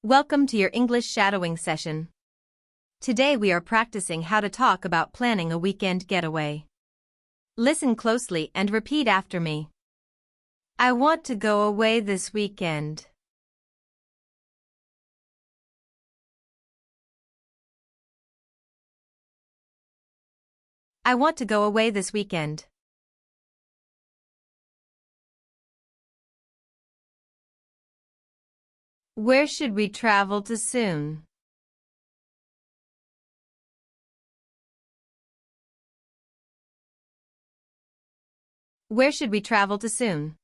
Welcome to your English shadowing session. Today we are practicing how to talk about planning a weekend getaway. Listen closely and repeat after me. I want to go away this weekend. I want to go away this weekend. Where should we travel to soon? Where should we travel to soon?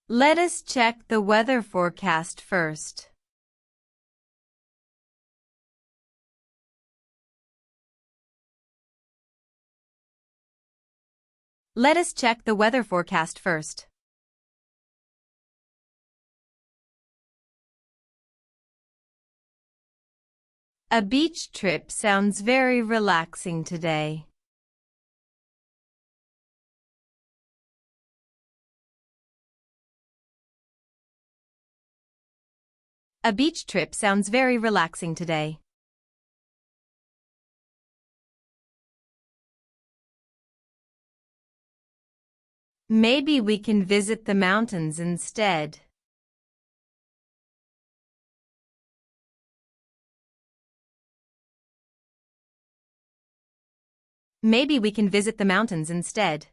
Let us check the weather forecast first. Let us check the weather forecast first. A beach trip sounds very relaxing today. A beach trip sounds very relaxing today. Maybe we can visit the mountains instead. Maybe we can visit the mountains instead.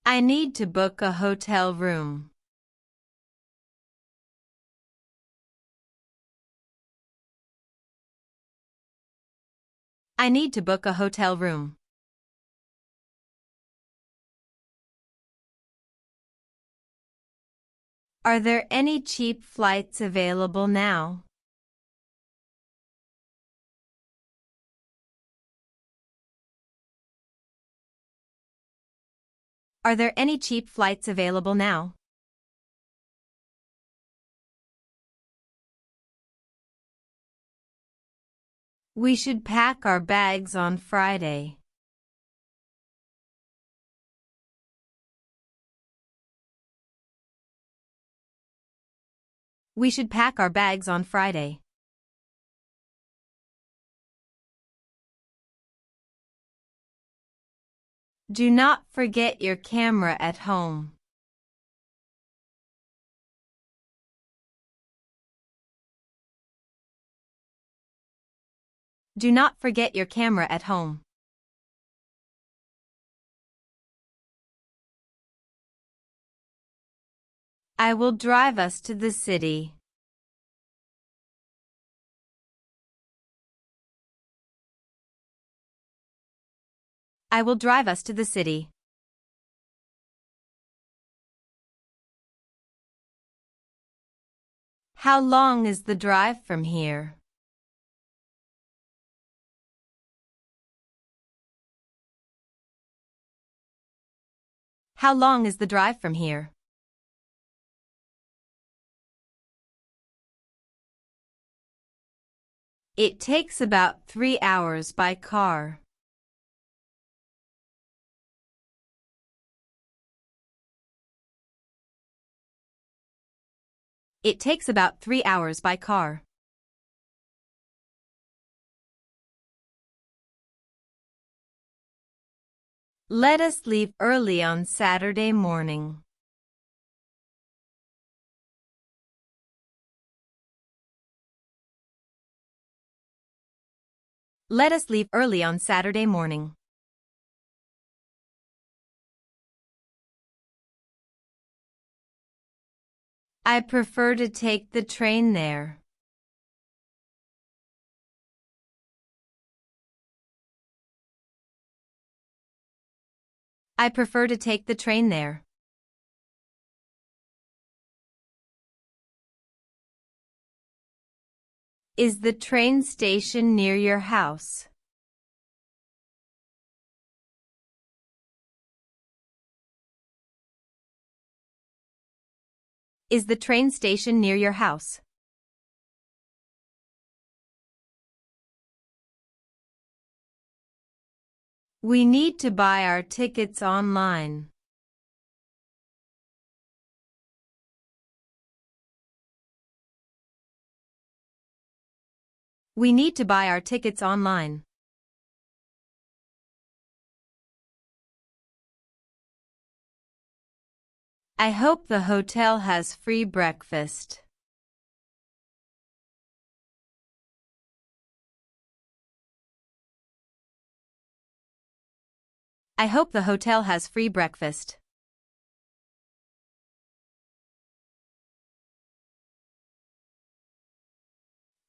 I need to book a hotel room. I need to book a hotel room. Are there any cheap flights available now? Are there any cheap flights available now? We should pack our bags on Friday. We should pack our bags on Friday. Do not forget your camera at home. Do not forget your camera at home. I will drive us to the city. I will drive us to the city. How long is the drive from here? How long is the drive from here? It takes about 3 hours by car. It takes about 3 hours by car. Let us leave early on Saturday morning. Let us leave early on Saturday morning. I prefer to take the train there. I prefer to take the train there. Is the train station near your house? Is the train station near your house? We need to buy our tickets online. We need to buy our tickets online. I hope the hotel has free breakfast. I hope the hotel has free breakfast.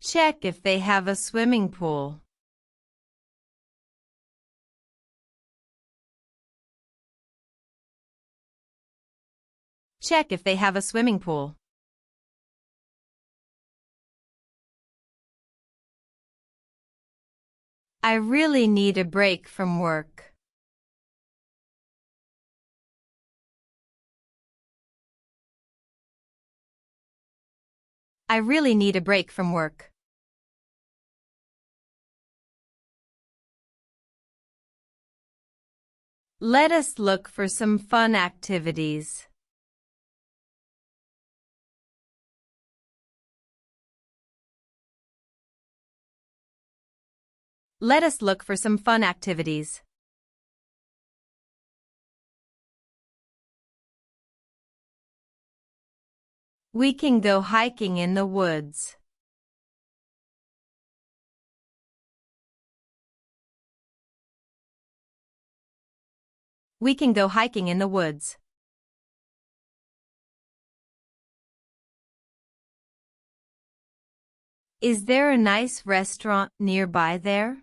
Check if they have a swimming pool. Check if they have a swimming pool. I really need a break from work. I really need a break from work. Let us look for some fun activities. Let us look for some fun activities. We can go hiking in the woods. We can go hiking in the woods. Is there a nice restaurant nearby there?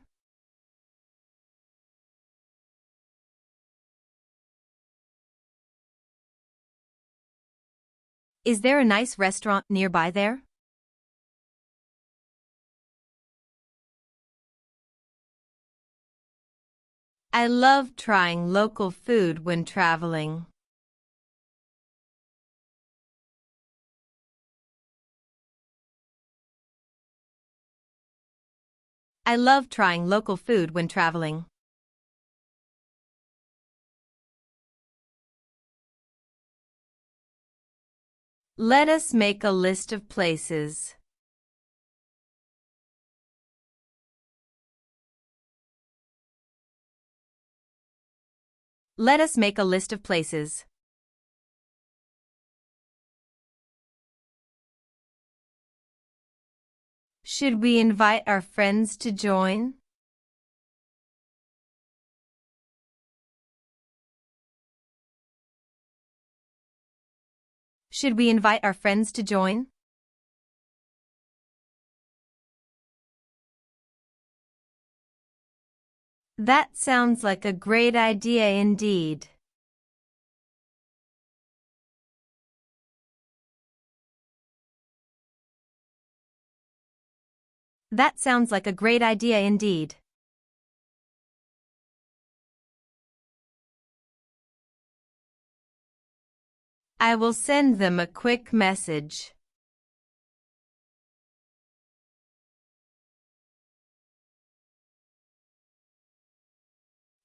Is there a nice restaurant nearby there? I love trying local food when traveling. I love trying local food when traveling. Let us make a list of places. Let us make a list of places. Should we invite our friends to join? Should we invite our friends to join? That sounds like a great idea indeed. That sounds like a great idea indeed. I will send them a quick message.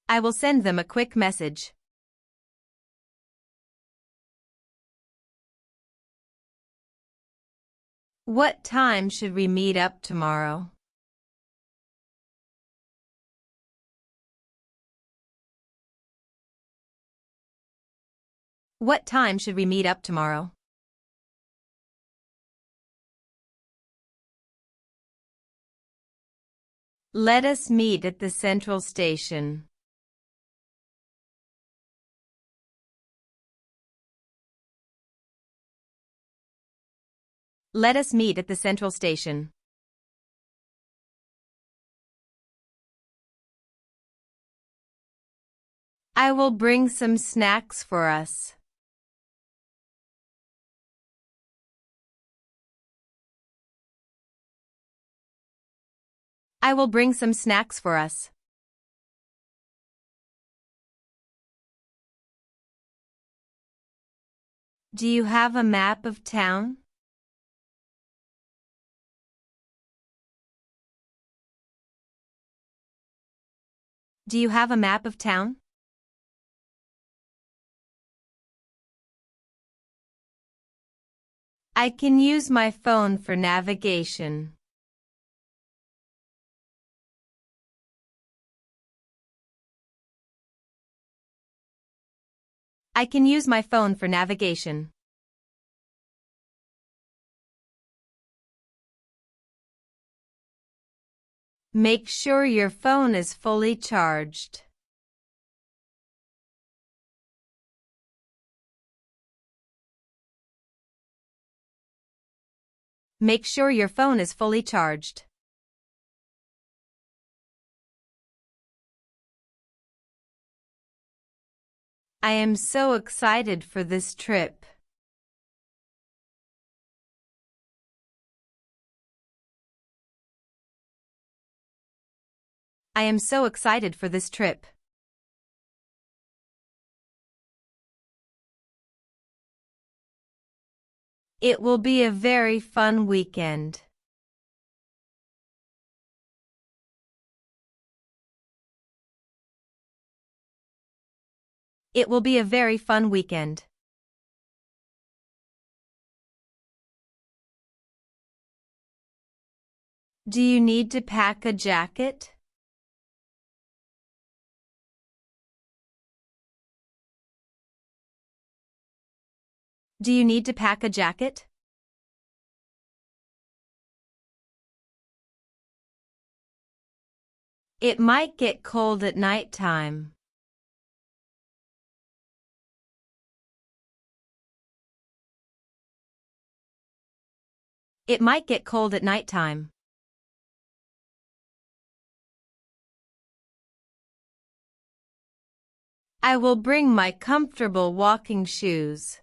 I will send them a quick message. What time should we meet up tomorrow? What time should we meet up tomorrow? Let us meet at the central station. Let us meet at the central station. I will bring some snacks for us. I will bring some snacks for us. Do you have a map of town? Do you have a map of town? I can use my phone for navigation. I can use my phone for navigation. Make sure your phone is fully charged. Make sure your phone is fully charged. I am so excited for this trip. I am so excited for this trip. It will be a very fun weekend. It will be a very fun weekend. Do you need to pack a jacket? Do you need to pack a jacket? It might get cold at night time. It might get cold at night time. I will bring my comfortable walking shoes.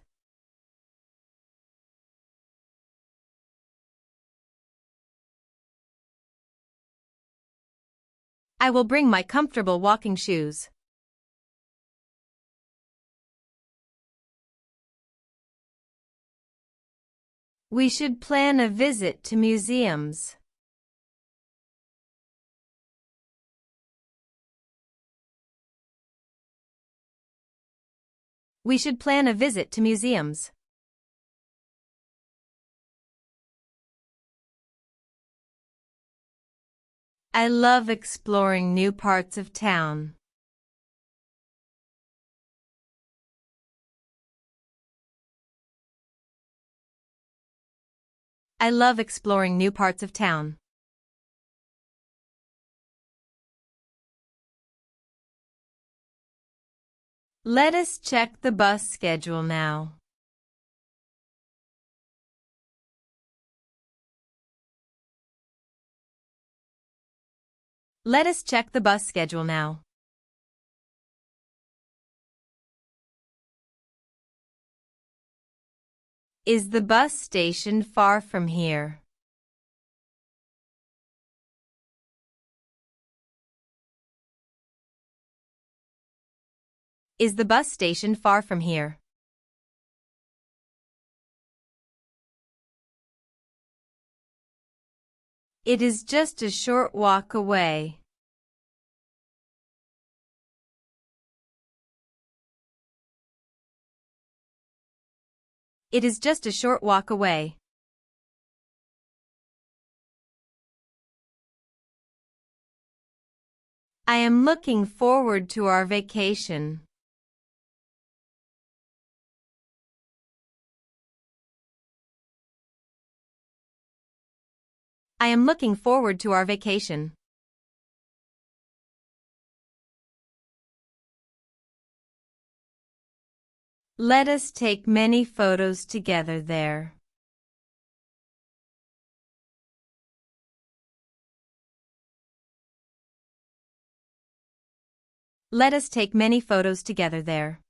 I will bring my comfortable walking shoes. We should plan a visit to museums. We should plan a visit to museums. I love exploring new parts of town. I love exploring new parts of town. Let us check the bus schedule now. Let us check the bus schedule now. Is the bus station far from here? Is the bus station far from here? It is just a short walk away. It is just a short walk away. I am looking forward to our vacation. I am looking forward to our vacation. Let us take many photos together there. Let us take many photos together there.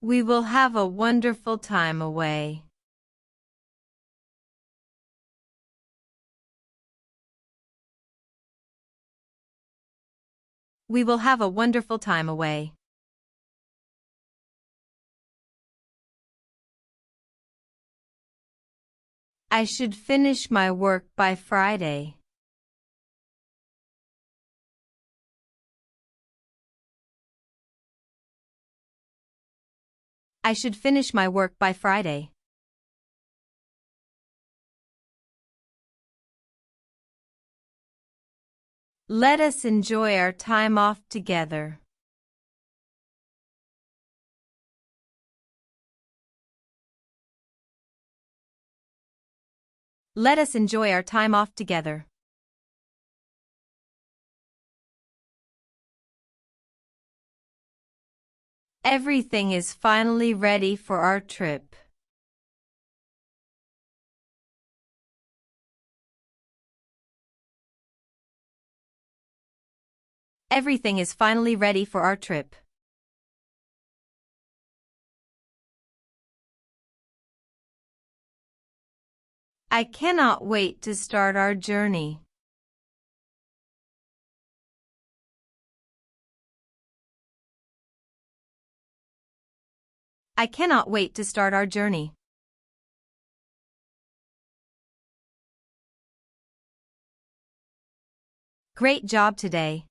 We will have a wonderful time away. We will have a wonderful time away. I should finish my work by Friday. I should finish my work by Friday. Let us enjoy our time off together. Let us enjoy our time off together. Everything is finally ready for our trip. Everything is finally ready for our trip. I cannot wait to start our journey. I cannot wait to start our journey. Great job today.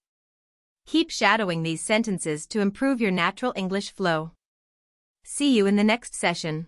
Keep shadowing these sentences to improve your natural English flow. See you in the next session.